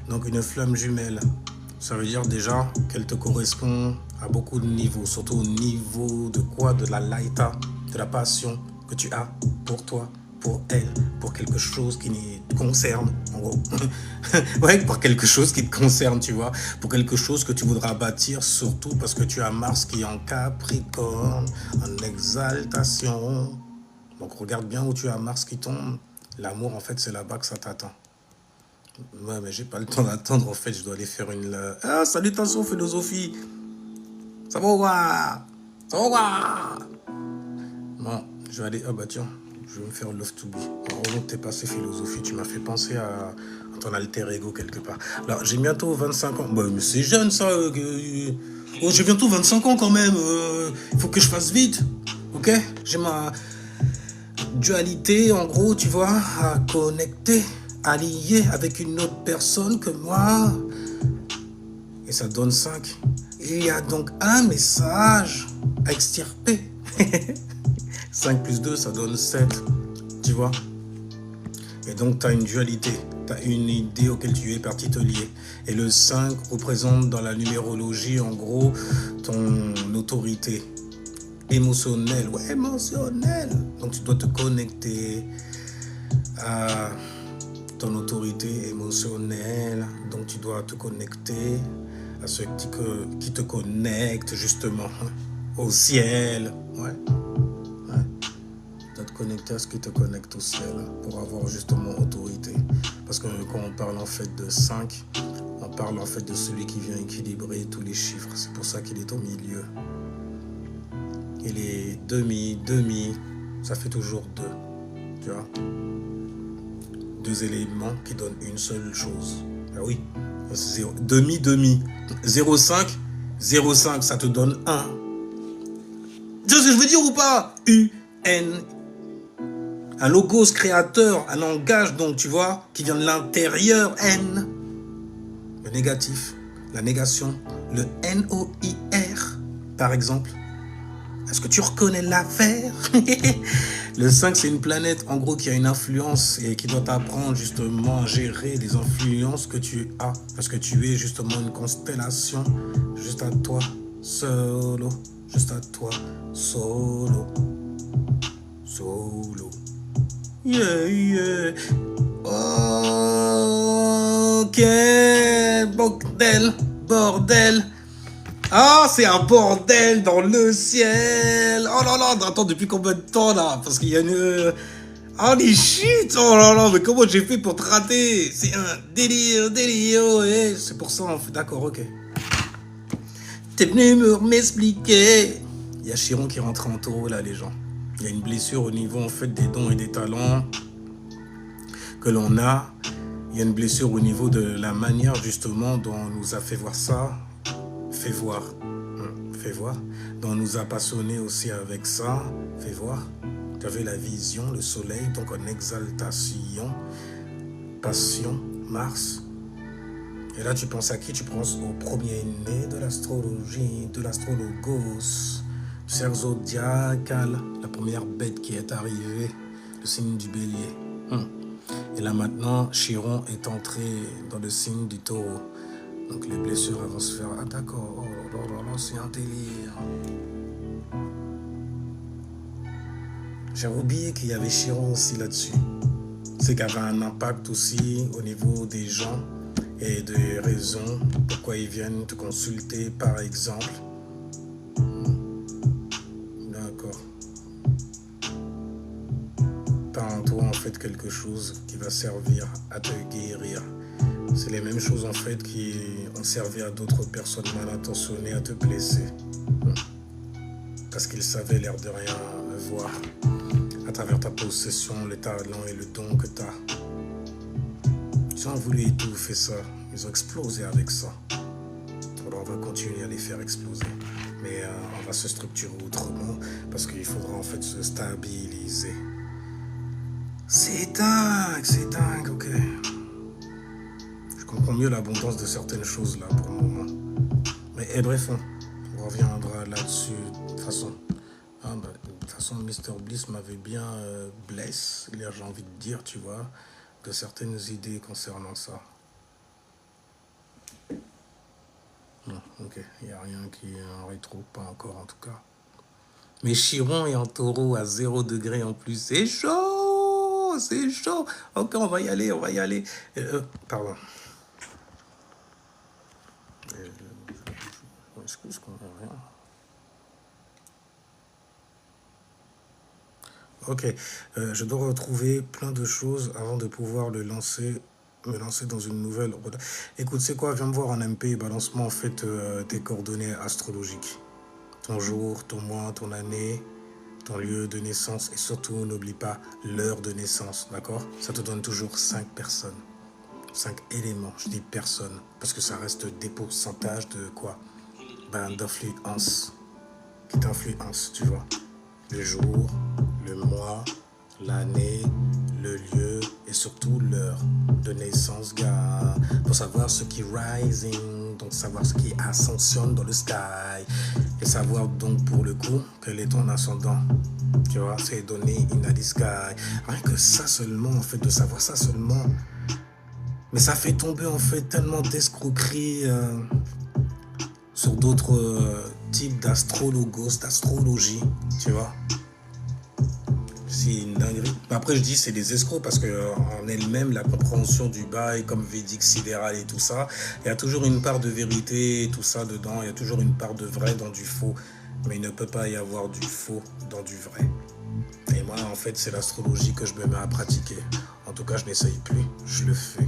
S1: Donc une flamme jumelle, ça veut dire déjà qu'elle te correspond à beaucoup de niveaux, surtout au niveau de quoi? De la laïta, de la passion que tu as pour toi, pour elle, pour quelque chose qui te concerne, en gros. Ouais, pour quelque chose qui te concerne, tu vois, pour quelque chose que tu voudras bâtir, surtout parce que tu as Mars qui est en Capricorne, en exaltation. Donc regarde bien où tu as Mars qui tombe. L'amour, en fait, c'est là-bas que ça t'attend. Ouais, mais j'ai pas le temps d'attendre, en fait, je dois aller faire une... Ah, salutations, philosophie. Ça va voir. Ça va voir. Bon, je vais aller... Ah bah tiens, je vais me faire Love to Be. Heureusement que t'es passé philosophie, tu m'as fait penser à ton alter ego quelque part. Alors, j'ai bientôt 25 ans. Bah, mais c'est jeune, ça. Oh, j'ai bientôt 25 ans quand même. Il faut que je fasse vite. Ok? J'ai ma dualité, en gros, tu vois, à connecter, allié avec une autre personne que moi. Et ça donne 5. Il y a donc un message à extirper. 5 plus 2, ça donne 7. Tu vois? Et donc, tu as une dualité. Tu as une idée auquel tu es parti te lier. Et le 5 représente dans la numérologie, en gros, ton autorité émotionnelle. Ouais, émotionnelle. Donc, tu dois te connecter ton autorité émotionnelle. Donc tu dois te connecter à ceux qui te connectent justement au ciel. Ouais. Tu dois te connecter à ce qui te connecte au ciel pour avoir justement autorité. Parce que quand on parle en fait de 5, on parle en fait de celui qui vient équilibrer tous les chiffres. C'est pour ça qu'il est au milieu. Il est demi, ça fait toujours 2. Tu vois, 2 éléments qui donnent une seule chose. Ah oui, demi, 0,5, 0,5, ça te donne 1. Tu sais ce que je veux dire ou pas? UN. Un logos créateur, un langage donc, tu vois, qui vient de l'intérieur, N. Le négatif, la négation, le NOIR, par exemple. Est-ce que tu reconnais l'affaire? Le 5, c'est une planète, en gros, qui a une influence et qui doit t'apprendre justement à gérer les influences que tu as. Parce que tu es justement une constellation, juste à toi, solo. Juste à toi, solo. Solo. Yeah, yeah. Ok, bordel. Ah, c'est un bordel dans le ciel. Oh là là, attends, depuis combien de temps là? Parce qu'il y a une... Oh les shit. Oh là là, mais comment j'ai fait pour te rater? C'est un délire, ouais. C'est pour ça, en fait. D'accord, ok. T'es venu m'expliquer. Il y a Chiron qui rentre en taureau là, les gens. Il y a une blessure au niveau, en fait, des dons et des talents que l'on a. Il y a une blessure au niveau de la manière, justement, dont on nous a fait voir ça. Fais voir. Donc on nous a passionné aussi avec ça. Fais voir. Tu avais la vision, le soleil, donc en exaltation, passion, Mars. Et là, tu penses à qui? Tu penses au premier-né de l'astrologie, de l'astrologos, du cercle zodiacal, la première bête qui est arrivée, le signe du bélier. Et là maintenant, Chiron est entré dans le signe du taureau. Donc les blessures vont se faire... Ah d'accord, oh là là, c'est un délire. J'ai oublié qu'il y avait Chiron aussi là-dessus. C'est qu'il y avait un impact aussi au niveau des gens et des raisons pourquoi ils viennent te consulter par exemple. D'accord. T'as en toi en fait quelque chose qui va servir à te guérir. C'est les mêmes choses en fait qui ont servi à d'autres personnes mal intentionnées à te blesser. Parce qu'ils savaient l'air de rien voir à travers ta possession, le talent et le don que tu as. Ils ont voulu étouffer ça, ils ont explosé avec ça. Alors on va continuer à les faire exploser. Mais on va se structurer autrement parce qu'il faudra en fait se stabiliser. C'est dingue, ok. Je comprends mieux l'abondance de certaines choses là pour le moment. Mais bref, on reviendra là-dessus de toute façon. De toute façon, Mr. Bliss m'avait bien blessé, j'ai envie de dire, tu vois, de certaines idées concernant ça. Non, ok, il n'y a rien qui est en rétro, pas encore en tout cas. Mais Chiron est en taureau à 0 degré en plus, c'est chaud, c'est chaud. Ok, on va y aller. Pardon. Excuse qu'on n'a rien. Ok, je dois retrouver plein de choses avant de pouvoir me lancer dans une nouvelle. Écoute, c'est quoi? Viens me voir en MP, balance-moi en fait tes coordonnées astrologiques. Ton jour, ton mois, ton année, ton lieu de naissance et surtout n'oublie pas l'heure de naissance, d'accord? Ça te donne toujours 5 personnes. 5 éléments, je dis personnes, parce que ça reste des pourcentages de quoi? D'influence, qui t'influence, tu vois. Le jour, le mois, l'année, le lieu et surtout l'heure de naissance, gars. Pour savoir ce qui rising, donc savoir ce qui ascensionne dans le sky. Et savoir donc pour le coup quel est ton ascendant. Tu vois, c'est donné in the sky. Rien que ça seulement, en fait, de savoir ça seulement. Mais ça fait tomber en fait tellement d'escroqueries sur d'autres types d'astrologos, d'astrologie, tu vois. aussi une dinguerie. Après, je dis c'est des escrocs parce que en elle-même, la compréhension du bail, comme Védic, sidéral et tout ça, il y a toujours une part de vérité et tout ça dedans. Il y a toujours une part de vrai dans du faux. Mais il ne peut pas y avoir du faux dans du vrai. Et moi, en fait, c'est l'astrologie que je me mets à pratiquer. En tout cas, je n'essaye plus. Je le fais.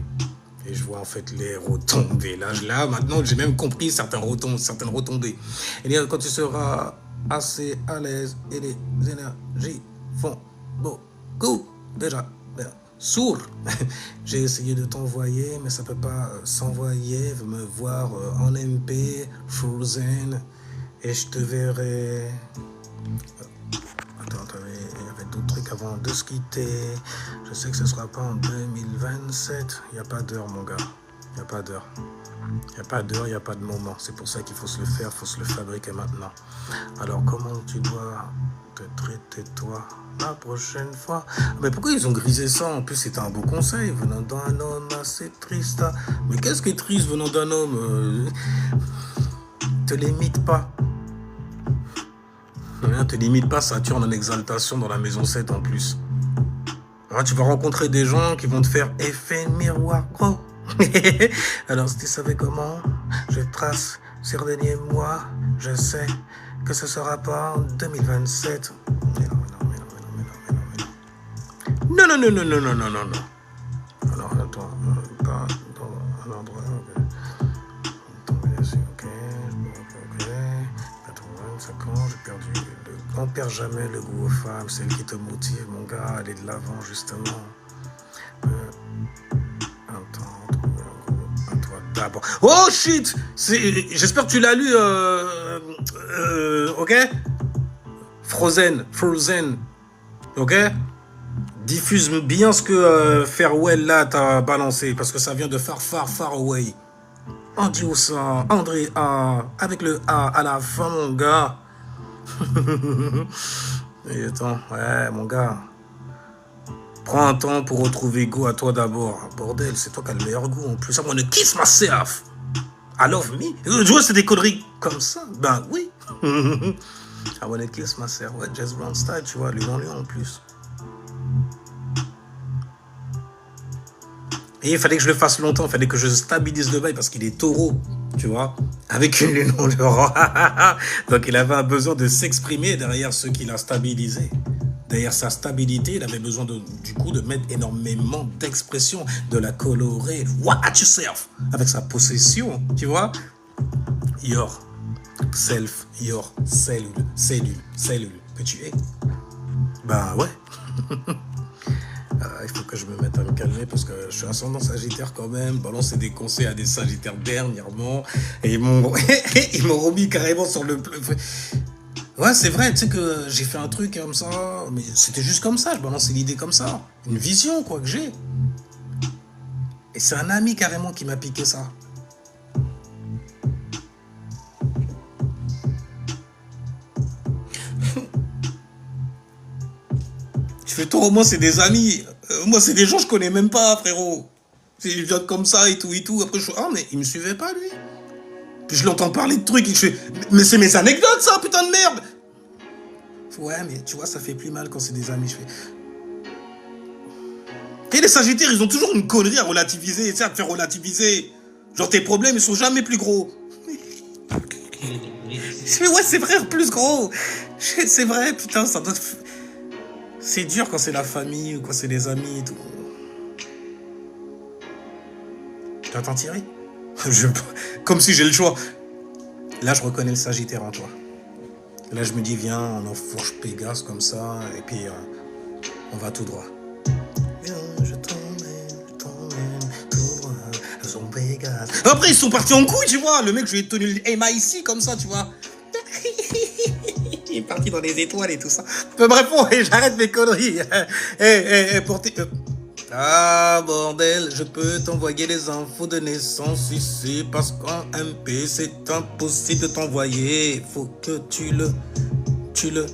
S1: Et je vois en fait les retombées. Là maintenant, j'ai même compris certaines retombées. Et bien, quand tu seras assez à l'aise et les énergies font beaucoup déjà sourd. J'ai essayé de t'envoyer, mais ça peut pas s'envoyer. Veux me voir en MP, Frozen, et je te verrai. Attends, il y avait d'autres trucs avant de se quitter. Je sais que ce sera pas en 2027. Il n'y a pas d'heure, mon gars. Il n'y a pas d'heure. Il n'y a pas d'heure, il n'y a pas de moment. C'est pour ça qu'il faut se le faire, il faut se le fabriquer maintenant. Alors, comment tu dois te traiter, toi, la prochaine fois? Mais pourquoi ils ont grisé ça? En plus, c'était un beau conseil venant d'un homme assez triste. Mais qu'est-ce qui est triste venant d'un homme? Te limite pas. Ne te limite pas, Saturne en exaltation dans la maison 7 en plus. Hein, tu vas rencontrer des gens qui vont te faire effet miroir, gros. Alors, si tu savais comment, je trace sur les derniers mois, je sais que ce sera pas en 2027. Non. Alors, attends, pas dans un endroit. Ok, 85 ans, j'ai perdu. On perd jamais le goût aux femmes, celle qui te motive, mon gars, aller de l'avant, justement. D'abord. Oh shit! J'espère que tu l'as lu, ok? Frozen, ok? Diffuse bien ce que Farewell là t'a balancé, parce que ça vient de far away. On dit où ça? André A, avec le A à la fin, mon gars. Et attends, ouais, mon gars. Prends un temps pour retrouver goût à toi d'abord. Bordel, c'est toi qui as le meilleur goût en plus. I wanna kiss myself. I love me. Tu vois, c'est des conneries comme ça. Ben oui. I wanna kiss myself. Ouais, Jazz Brown style, tu vois, lui en plus. Et il fallait que je le fasse longtemps, il fallait que je stabilise le bail parce qu'il est taureau, tu vois, avec une lune en l'Europe. Donc il avait un besoin de s'exprimer derrière ce qu'il a stabilisé. Derrière sa stabilité, il avait besoin du coup de mettre énormément d'expression, de la colorer. Watch yourself avec sa possession, tu vois. Your self, your cellule que tu es. Ben ouais. Il faut que je me mette à me calmer parce que je suis ascendant sagittaire quand même. Balancer des conseils à des sagittaires dernièrement. Et ils m'ont remis carrément sur le... Ouais, c'est vrai, tu sais que j'ai fait un truc comme ça. Mais c'était juste comme ça, je balançais l'idée comme ça. Une vision, quoi, que j'ai. Et c'est un ami carrément qui m'a piqué ça. Je fais toi, au moins c'est des amis. Moi c'est des gens que je connais même pas, frérot. Je viens comme ça et tout. Après je fais, ah mais il me suivait pas lui. Puis je l'entends parler de trucs et je fais, mais c'est mes anecdotes ça, putain de merde. Ouais mais tu vois ça fait plus mal quand c'est des amis. Je fais. Et les sagittaires ils ont toujours une connerie à relativiser, tu sais, à te faire relativiser. Genre tes problèmes ils sont jamais plus gros. Je fais ouais c'est vrai plus gros. C'est vrai putain ça doit... C'est dur quand c'est la famille ou quand c'est les amis et tout. Tu vas t'en tirer? Comme si j'ai le choix. Là, je reconnais le Sagittaire en toi. Là, je me dis, viens, on enfourche Pégase comme ça, et puis on va tout droit. Viens, je t'emmène tout droit, son Pégase. Après, ils sont partis en couille, tu vois. Le mec, je lui ai tenu le MIC comme ça, tu vois. Il est parti dans les étoiles et tout ça. Bref, j'arrête mes conneries. Ah, bordel, je peux t'envoyer les infos de naissance ici parce qu'en MP, c'est impossible de t'envoyer. Faut que tu le... Que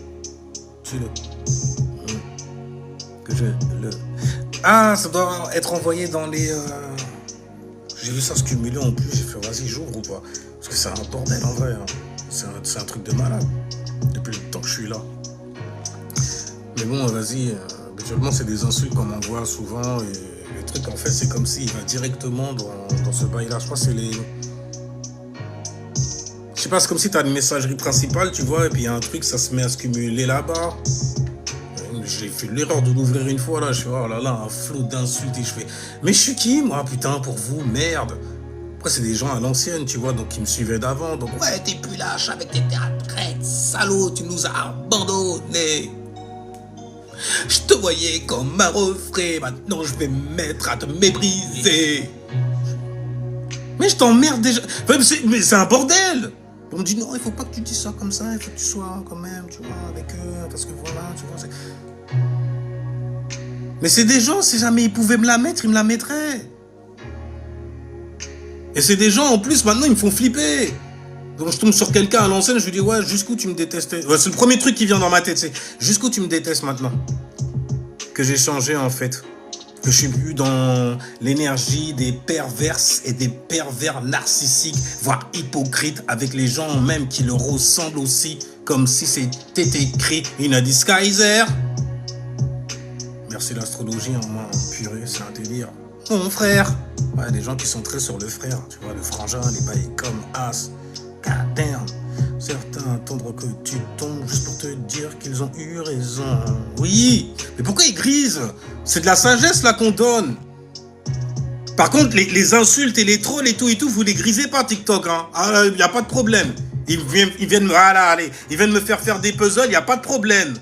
S1: je le... Ah, ça doit être envoyé dans les... J'ai vu ça se cumuler en plus. J'ai fait, vas-y, j'ouvre ou pas? Parce que c'est un bordel en vrai. Hein. C'est un truc de malade. Depuis le temps que je suis là. Mais bon, vas-y... Actuellement, c'est des insultes qu'on m'envoie souvent. Et le truc, en fait, c'est comme s'il va directement dans ce bail-là. Je crois que c'est les... Je sais pas, c'est comme si tu as une messagerie principale, tu vois, et puis il y a un truc, ça se met à se cumuler là-bas. J'ai fait l'erreur de l'ouvrir une fois, là, je fais, oh là là, un flot d'insultes, et je fais, mais je suis qui, moi, putain, pour vous, merde. Après, c'est des gens à l'ancienne, tu vois, donc qui me suivaient d'avant, donc, ouais, t'es plus lâche avec tes retraites, salaud, tu nous as abandonnés. Je te voyais comme un refrain, maintenant je vais me mettre à te mépriser. Mais je t'emmerde déjà, mais c'est un bordel. On me dit non, il faut pas que tu dises ça comme ça, il faut que tu sois quand même, tu vois, avec eux, parce que voilà, tu vois. Mais c'est des gens, si jamais ils pouvaient me la mettre, ils me la mettraient. Et c'est des gens, en plus, maintenant, ils me font flipper. Donc je tombe sur quelqu'un à l'ancienne, je lui dis, ouais, jusqu'où tu me détestais. Ouais, c'est le premier truc qui vient dans ma tête, c'est jusqu'où tu me détestes maintenant. Que j'ai changé, en fait. Que je suis plus dans l'énergie des perverses et des pervers narcissiques, voire hypocrites, avec les gens même qui leur ressemblent aussi, comme si c'était écrit in a disguiser. Merci l'astrologie en moi, purée, c'est un délire. Mon frère. Ouais, des gens qui sont très sur le frère, tu vois, le frangin, les bails comme as. God damn. Certains attendent que tu tombes juste pour te dire qu'ils ont eu raison. Oui, mais pourquoi ils grisent? C'est de la sagesse là qu'on donne. Par contre, les insultes et les trolls et tout, vous les grisez pas TikTok, hein. Ah, y a pas de problème. Ils viennent, voilà, allez, ils viennent me faire des puzzles, y a pas de problème.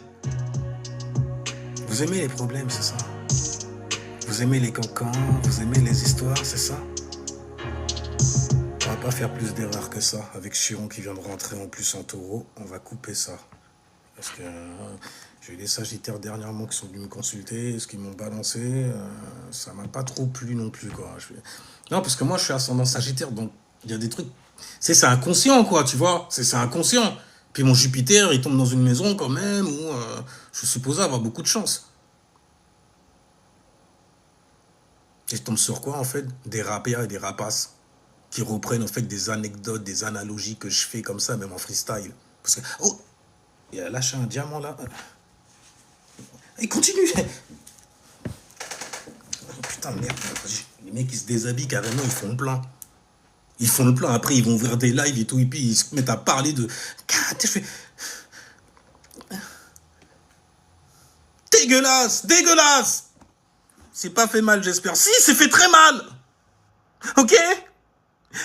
S1: Vous aimez les problèmes, c'est ça? Vous aimez les cancans, vous aimez les histoires, c'est ça? On va pas faire plus d'erreurs que ça. Avec Chiron qui vient de rentrer en plus en taureau, on va couper ça. Parce que j'ai eu des sagittaires dernièrement qui sont venus me consulter, ce qu'ils m'ont balancé, ça m'a pas trop plu non plus, quoi. Non, parce que moi je suis ascendant sagittaire, donc il y a des trucs... C'est inconscient, quoi, tu vois. C'est inconscient. Puis mon Jupiter, il tombe dans une maison quand même où je suis supposé avoir beaucoup de chance. Et je tombe sur quoi, en fait? Des rapeurs et des rapaces qui reprennent, en fait, des anecdotes, des analogies que je fais comme ça, même en freestyle. Parce que, oh, il a lâché un diamant, là. Il continue. Oh, putain, merde. Les mecs, ils se déshabillent carrément, ils font le plein. Ils font le plein. Après, ils vont ouvrir des lives et tout, et puis ils se mettent à parler de... Je fais... Dégueulasse, dégueulasse. C'est pas fait mal, j'espère. Si, c'est fait très mal. Ok?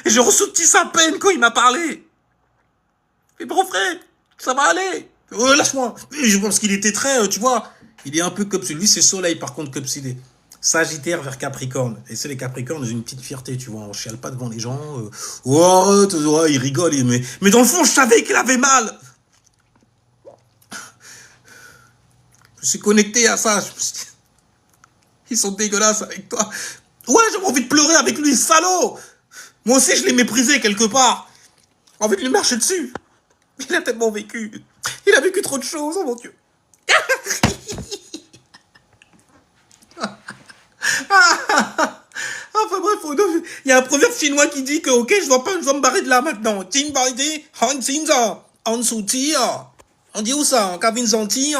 S1: Et j'ai ressenti sa peine quand il m'a parlé. Mais bon frère, ça va aller. Lâche-moi. Je pense qu'il était très, tu vois, il est un peu comme celui, c'est Soleil par contre comme s'il est Sagittaire vers Capricorne. Et c'est les Capricornes, ils ont une petite fierté, tu vois. On chiale pas devant les gens. Oh, ils rigolent. Mais dans le fond, je savais qu'il avait mal. Je suis connecté à ça. Ils sont dégueulasses avec toi. Ouais, j'avais envie de pleurer avec lui, salaud. Moi aussi, je l'ai méprisé quelque part. J'ai envie de lui marcher dessus. Il a tellement vécu. Il a vécu trop de choses, oh mon Dieu. Enfin bref, il y a un proverbe chinois qui dit que, ok, je dois me barrer de là maintenant. On dit où ça? En Kavin Zanti.